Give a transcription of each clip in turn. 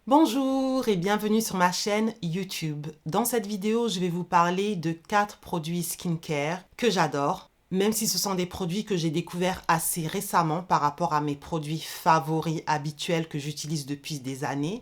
Bonjour et bienvenue sur ma chaîne YouTube. Dans cette vidéo, je vais vous parler de 4 produits skincare que j'adore, même si ce sont des produits que j'ai découverts assez récemment par rapport à mes produits favoris habituels que j'utilise depuis des années.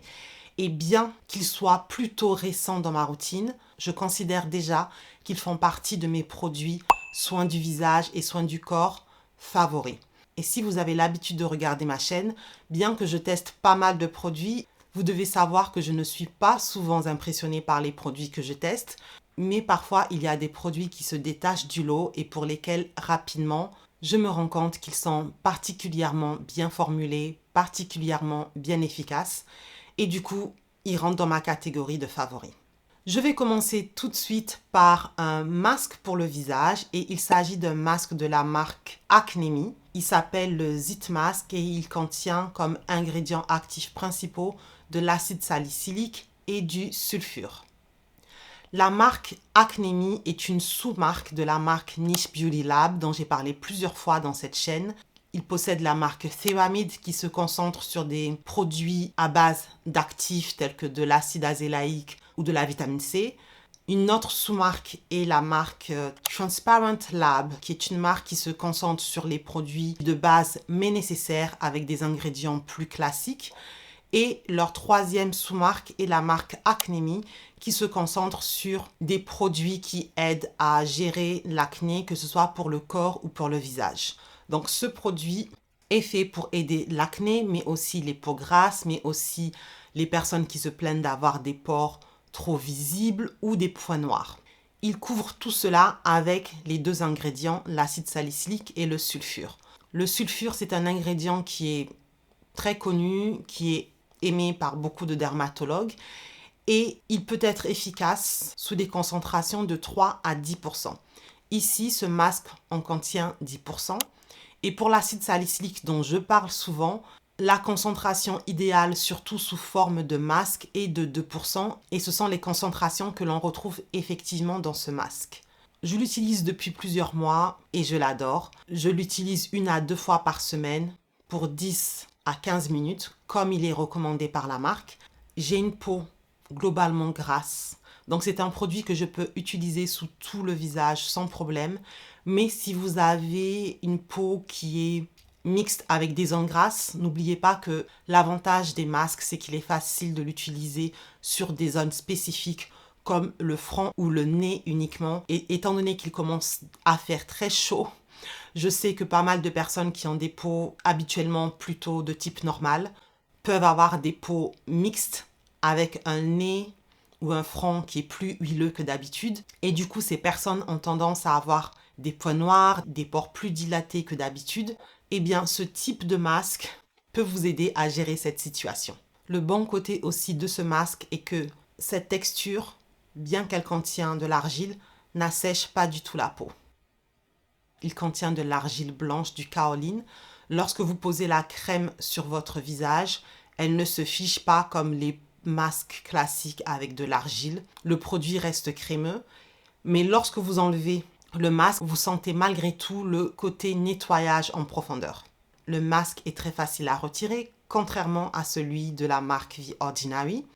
Et bien qu'ils soient plutôt récents dans ma routine, je considère déjà qu'ils font partie de mes produits soins du visage et soins du corps favoris. Et si vous avez l'habitude de regarder ma chaîne, bien que je teste pas mal de produits, vous devez savoir que je ne suis pas souvent impressionnée par les produits que je teste, mais parfois il y a des produits qui se détachent du lot et pour lesquels rapidement je me rends compte qu'ils sont particulièrement bien formulés, particulièrement bien efficaces et du coup ils rentrent dans ma catégorie de favoris. Je vais commencer tout de suite par un masque pour le visage et il s'agit d'un masque de la marque Acne. Il s'appelle le Zit Mask et il contient comme ingrédients actifs principaux de l'acide salicylique et du sulfure. La marque Acne est une sous-marque de la marque Niche Beauty Lab dont j'ai parlé plusieurs fois dans cette chaîne. Il possède la marque Theramid qui se concentre sur des produits à base d'actifs tels que de l'acide azélaïque ou de la vitamine C. Une autre sous-marque est la marque Transparent Lab, qui est une marque qui se concentre sur les produits de base mais nécessaires avec des ingrédients plus classiques. Et leur troisième sous-marque est la marque Acne, qui se concentre sur des produits qui aident à gérer l'acné, que ce soit pour le corps ou pour le visage. Donc ce produit est fait pour aider l'acné, mais aussi les peaux grasses, mais aussi les personnes qui se plaignent d'avoir des pores trop visibles ou des points noirs. Il couvre tout cela avec les deux ingrédients, l'acide salicylique et le sulfure. Le sulfure, c'est un ingrédient qui est très connu, qui est aimé par beaucoup de dermatologues et il peut être efficace sous des concentrations de 3 à 10%. Ici, ce masque en contient 10%. Et pour l'acide salicylique dont je parle souvent, la concentration idéale, surtout sous forme de masque, est de 2%. Et ce sont les concentrations que l'on retrouve effectivement dans ce masque. Je l'utilise depuis plusieurs mois et je l'adore. Je l'utilise 1 à 2 fois par semaine pour 10 à 15 minutes, comme il est recommandé par la marque. J'ai une peau globalement grasse. Donc c'est un produit que je peux utiliser sous tout le visage sans problème. Mais si vous avez une peau qui est mixte avec des zones grasses, n'oubliez pas que l'avantage des masques, c'est qu'il est facile de l'utiliser sur des zones spécifiques comme le front ou le nez uniquement. Et étant donné qu'il commence à faire très chaud, je sais que pas mal de personnes qui ont des peaux habituellement plutôt de type normal peuvent avoir des peaux mixtes avec un nez ou un front qui est plus huileux que d'habitude. Et du coup, ces personnes ont tendance à avoir des points noirs, des pores plus dilatés que d'habitude. Eh bien, ce type de masque peut vous aider à gérer cette situation. Le bon côté aussi de ce masque est que cette texture, bien qu'elle contient de l'argile, n'assèche pas du tout la peau. Il contient de l'argile blanche, du kaolin. Lorsque vous posez la crème sur votre visage, elle ne se fige pas comme les masques classiques avec de l'argile. Le produit reste crémeux, mais lorsque vous enlevez le masque, vous sentez malgré tout le côté nettoyage en profondeur. Le masque est très facile à retirer, contrairement à celui de la marque The Ordinary.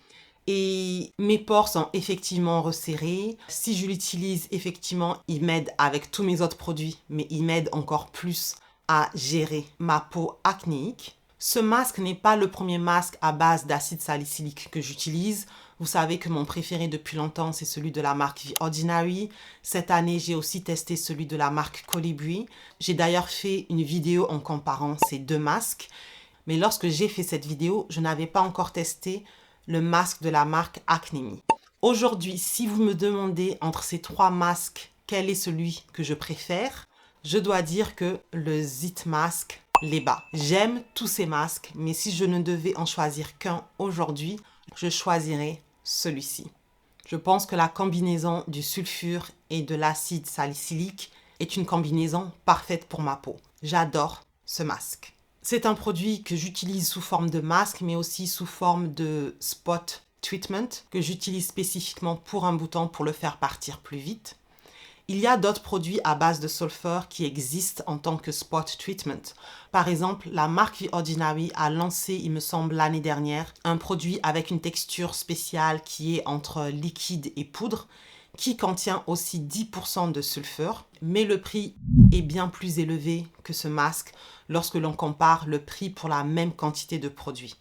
Et mes pores sont effectivement resserrés. Si je l'utilise, effectivement, il m'aide avec tous mes autres produits, mais il m'aide encore plus à gérer ma peau acnéique. Ce masque n'est pas le premier masque à base d'acide salicylique que j'utilise. Vous savez que mon préféré depuis longtemps, c'est celui de la marque The Ordinary. Cette année, j'ai aussi testé celui de la marque Colibri. J'ai d'ailleurs fait une vidéo en comparant ces deux masques. Mais lorsque j'ai fait cette vidéo, je n'avais pas encore testé le masque de la marque Acne. Aujourd'hui, si vous me demandez entre ces 3 masques, quel est celui que je préfère, je dois dire que le Zit Mask les bat. J'aime tous ces masques, mais si je ne devais en choisir qu'un aujourd'hui, je choisirais celui-ci. Je pense que la combinaison du sulfure et de l'acide salicylique est une combinaison parfaite pour ma peau. J'adore ce masque. C'est un produit que j'utilise sous forme de masque, mais aussi sous forme de spot treatment, que j'utilise spécifiquement pour un bouton pour le faire partir plus vite. Il y a d'autres produits à base de sulfure qui existent en tant que spot treatment. Par exemple, la marque The Ordinary a lancé, il me semble, l'année dernière, un produit avec une texture spéciale qui est entre liquide et poudre, qui contient aussi 10% de sulfure, mais le prix est bien plus élevé que ce masque lorsque l'on compare le prix pour la même quantité de produit.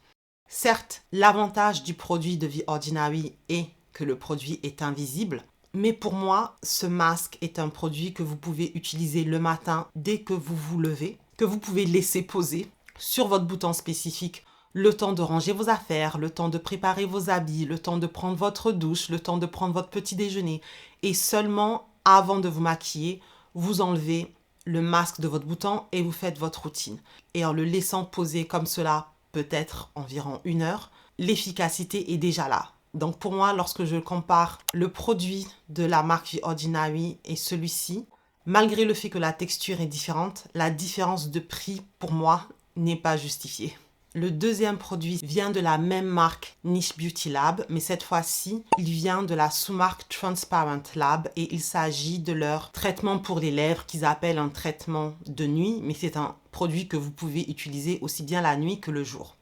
Certes, l'avantage du produit de The Ordinary est que le produit est invisible, mais pour moi, ce masque est un produit que vous pouvez utiliser le matin dès que vous vous levez, que vous pouvez laisser poser sur votre bouton spécifique le temps de ranger vos affaires, le temps de préparer vos habits, le temps de prendre votre douche, le temps de prendre votre petit déjeuner. Et seulement avant de vous maquiller, vous enlevez le masque de votre bouton et vous faites votre routine. Et en le laissant poser comme cela, peut-être environ 1 heure, l'efficacité est déjà là. Donc pour moi, lorsque je compare le produit de la marque The Ordinary et celui-ci, malgré le fait que la texture est différente, la différence de prix pour moi n'est pas justifiée. Le deuxième produit vient de la même marque Niche Beauty Lab, mais cette fois-ci, il vient de la sous-marque Transparent Lab et il s'agit de leur traitement pour les lèvres qu'ils appellent un traitement de nuit, mais c'est un produit que vous pouvez utiliser aussi bien la nuit que le jour.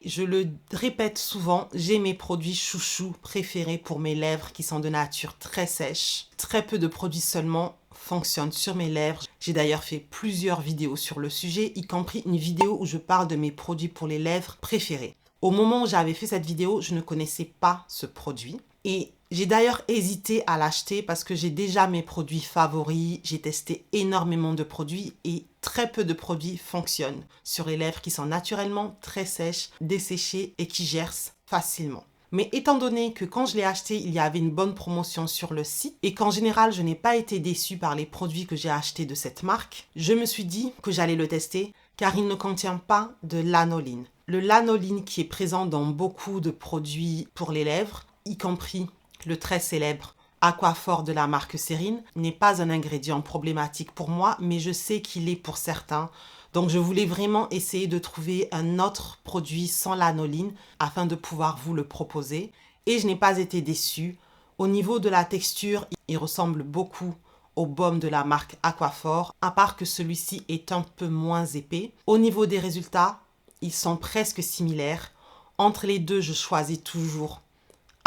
Je le répète souvent, j'ai mes produits chouchous préférés pour mes lèvres qui sont de nature très sèche. Très peu de produits seulement fonctionnent sur mes lèvres. J'ai d'ailleurs fait plusieurs vidéos sur le sujet, y compris une vidéo où je parle de mes produits pour les lèvres préférés. Au moment où j'avais fait cette vidéo, je ne connaissais pas ce produit. Et j'ai d'ailleurs hésité à l'acheter parce que j'ai déjà mes produits favoris. J'ai testé énormément de produits et très peu de produits fonctionnent sur les lèvres qui sont naturellement très sèches, desséchées et qui gercent facilement. Mais étant donné que quand je l'ai acheté, il y avait une bonne promotion sur le site et qu'en général, je n'ai pas été déçue par les produits que j'ai achetés de cette marque, je me suis dit que j'allais le tester car il ne contient pas de lanoline. Le lanoline qui est présent dans beaucoup de produits pour les lèvres, y compris le très célèbre Aquaphor de la marque Serine, n'est pas un ingrédient problématique pour moi, mais je sais qu'il est pour certains. Donc je voulais vraiment essayer de trouver un autre produit sans lanoline afin de pouvoir vous le proposer. Et je n'ai pas été déçue. Au niveau de la texture, il ressemble beaucoup au baume de la marque Aquaphor, à part que celui-ci est un peu moins épais. Au niveau des résultats, ils sont presque similaires. Entre les deux, je choisis toujours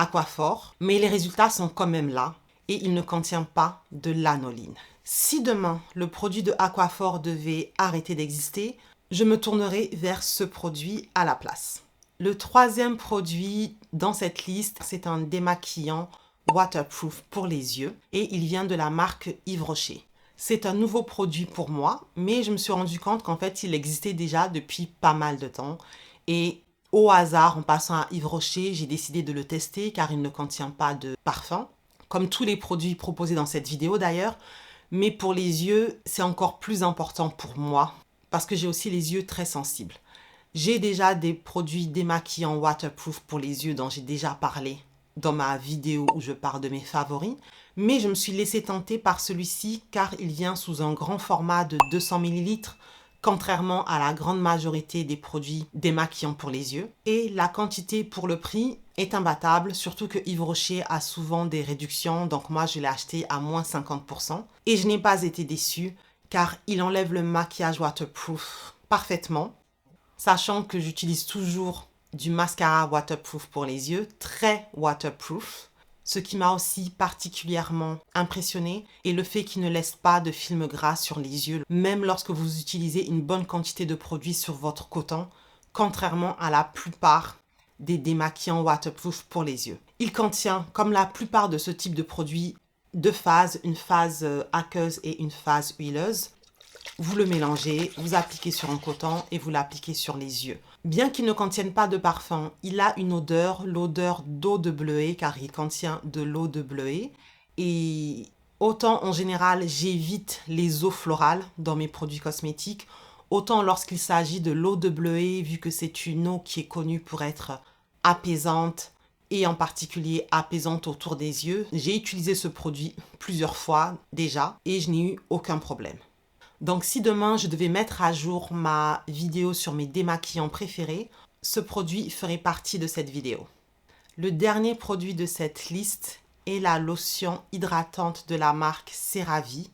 Aquaphor, mais les résultats sont quand même là et il ne contient pas de lanoline. Si demain, le produit de Aquaphor devait arrêter d'exister, je me tournerai vers ce produit à la place. Le troisième produit dans cette liste, c'est un démaquillant waterproof pour les yeux et il vient de la marque Yves Rocher. C'est un nouveau produit pour moi, mais je me suis rendu compte qu'en fait, il existait déjà depuis pas mal de temps et au hasard, en passant à Yves Rocher, j'ai décidé de le tester car il ne contient pas de parfum, comme tous les produits proposés dans cette vidéo d'ailleurs. Mais pour les yeux, c'est encore plus important pour moi parce que j'ai aussi les yeux très sensibles. J'ai déjà des produits démaquillants waterproof pour les yeux dont j'ai déjà parlé dans ma vidéo où je parle de mes favoris. Mais je me suis laissée tenter par celui-ci car il vient sous un grand format de 200 ml. Contrairement à la grande majorité des produits démaquillants pour les yeux. Et la quantité pour le prix est imbattable, surtout que Yves Rocher a souvent des réductions, donc moi je l'ai acheté à moins 50%. Et je n'ai pas été déçue, car il enlève le maquillage waterproof parfaitement, sachant que j'utilise toujours du mascara waterproof pour les yeux, très waterproof. Ce qui m'a aussi particulièrement impressionné est le fait qu'il ne laisse pas de film gras sur les yeux, même lorsque vous utilisez une bonne quantité de produit sur votre coton, contrairement à la plupart des démaquillants waterproof pour les yeux. Il contient, comme la plupart de ce type de produits, 2 phases, une phase aqueuse et une phase huileuse. Vous le mélangez, vous appliquez sur un coton et vous l'appliquez sur les yeux. Bien qu'il ne contienne pas de parfum, il a une odeur, l'odeur d'eau de bleuet, car il contient de l'eau de bleuet. Et autant en général, j'évite les eaux florales dans mes produits cosmétiques, autant lorsqu'il s'agit de l'eau de bleuet, vu que c'est une eau qui est connue pour être apaisante, et en particulier apaisante autour des yeux. J'ai utilisé ce produit plusieurs fois déjà et je n'ai eu aucun problème. Donc si demain je devais mettre à jour ma vidéo sur mes démaquillants préférés, ce produit ferait partie de cette vidéo. Le dernier produit de cette liste est la lotion hydratante de la marque CeraVe.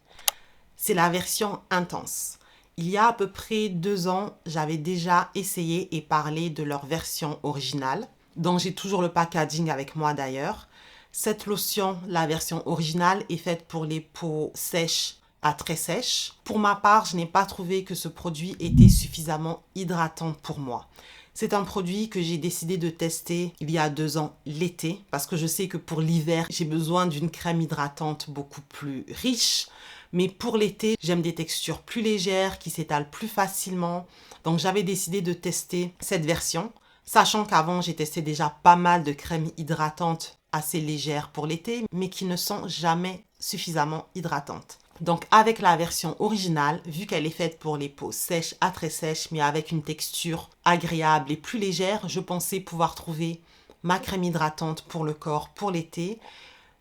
C'est la version intense. Il y a à peu près 2 ans, j'avais déjà essayé et parlé de leur version originale, dont j'ai toujours le packaging avec moi d'ailleurs. Cette lotion, la version originale, est faite pour les peaux sèches à très sèches. Pour ma part, je n'ai pas trouvé que ce produit était suffisamment hydratant pour moi. C'est un produit que j'ai décidé de tester il y a 2 ans l'été parce que je sais que pour l'hiver, j'ai besoin d'une crème hydratante beaucoup plus riche. Mais pour l'été, j'aime des textures plus légères qui s'étalent plus facilement. Donc j'avais décidé de tester cette version, sachant qu'avant, j'ai testé déjà pas mal de crèmes hydratantes assez légères pour l'été, mais qui ne sont jamais suffisamment hydratantes. Donc avec la version originale, vu qu'elle est faite pour les peaux sèches à très sèches, mais avec une texture agréable et plus légère, je pensais pouvoir trouver ma crème hydratante pour le corps pour l'été.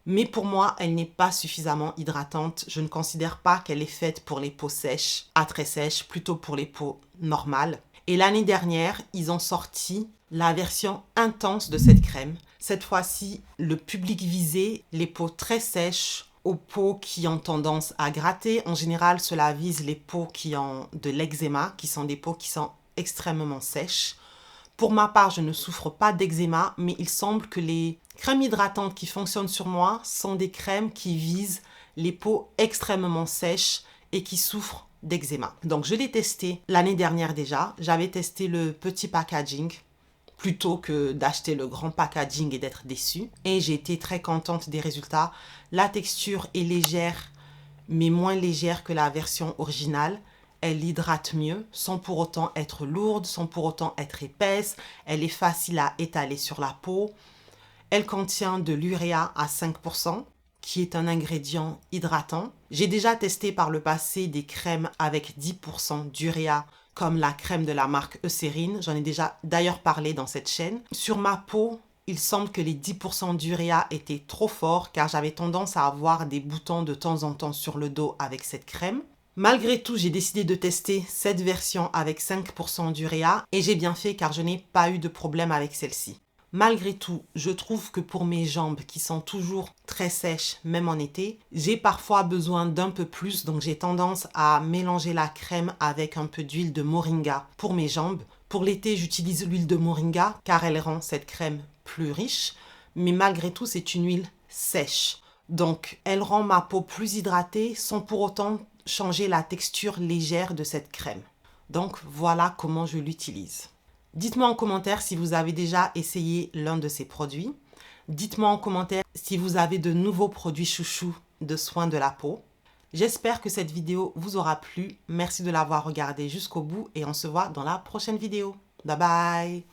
Mais pour moi, elle n'est pas suffisamment hydratante. Je ne considère pas qu'elle est faite pour les peaux sèches à très sèches, plutôt pour les peaux normales. Et l'année dernière, ils ont sorti la version intense de cette crème. Cette fois-ci, le public visé, les peaux très sèches, aux peaux qui ont tendance à gratter. En général, cela vise les peaux qui ont de l'eczéma, qui sont des peaux qui sont extrêmement sèches. Pour ma part, je ne souffre pas d'eczéma, mais il semble que les crèmes hydratantes qui fonctionnent sur moi sont des crèmes qui visent les peaux extrêmement sèches et qui souffrent d'eczéma. Donc, je l'ai testé l'année dernière déjà. J'avais testé le petit packaging plutôt que d'acheter le grand packaging et d'être déçue. Et j'ai été très contente des résultats. La texture est légère, mais moins légère que la version originale. Elle hydrate mieux, sans pour autant être lourde, sans pour autant être épaisse. Elle est facile à étaler sur la peau. Elle contient de l'uréa à 5%, qui est un ingrédient hydratant. J'ai déjà testé par le passé des crèmes avec 10% d'uréa, comme la crème de la marque Eucérine. J'en ai déjà d'ailleurs parlé dans cette chaîne. Sur ma peau, il semble que les 10% d'uréa étaient trop forts car j'avais tendance à avoir des boutons de temps en temps sur le dos avec cette crème. Malgré tout, j'ai décidé de tester cette version avec 5% d'uréa et j'ai bien fait car je n'ai pas eu de problème avec celle-ci. Malgré tout, je trouve que pour mes jambes qui sont toujours très sèches, même en été, j'ai parfois besoin d'un peu plus, donc j'ai tendance à mélanger la crème avec un peu d'huile de moringa pour mes jambes. Pour l'été, j'utilise l'huile de moringa car elle rend cette crème plus riche, mais malgré tout, c'est une huile sèche. Donc, elle rend ma peau plus hydratée sans pour autant changer la texture légère de cette crème. Donc, voilà comment je l'utilise. Dites-moi en commentaire si vous avez déjà essayé l'un de ces produits. Dites-moi en commentaire si vous avez de nouveaux produits chouchous de soins de la peau. J'espère que cette vidéo vous aura plu. Merci de l'avoir regardée jusqu'au bout et on se voit dans la prochaine vidéo. Bye bye!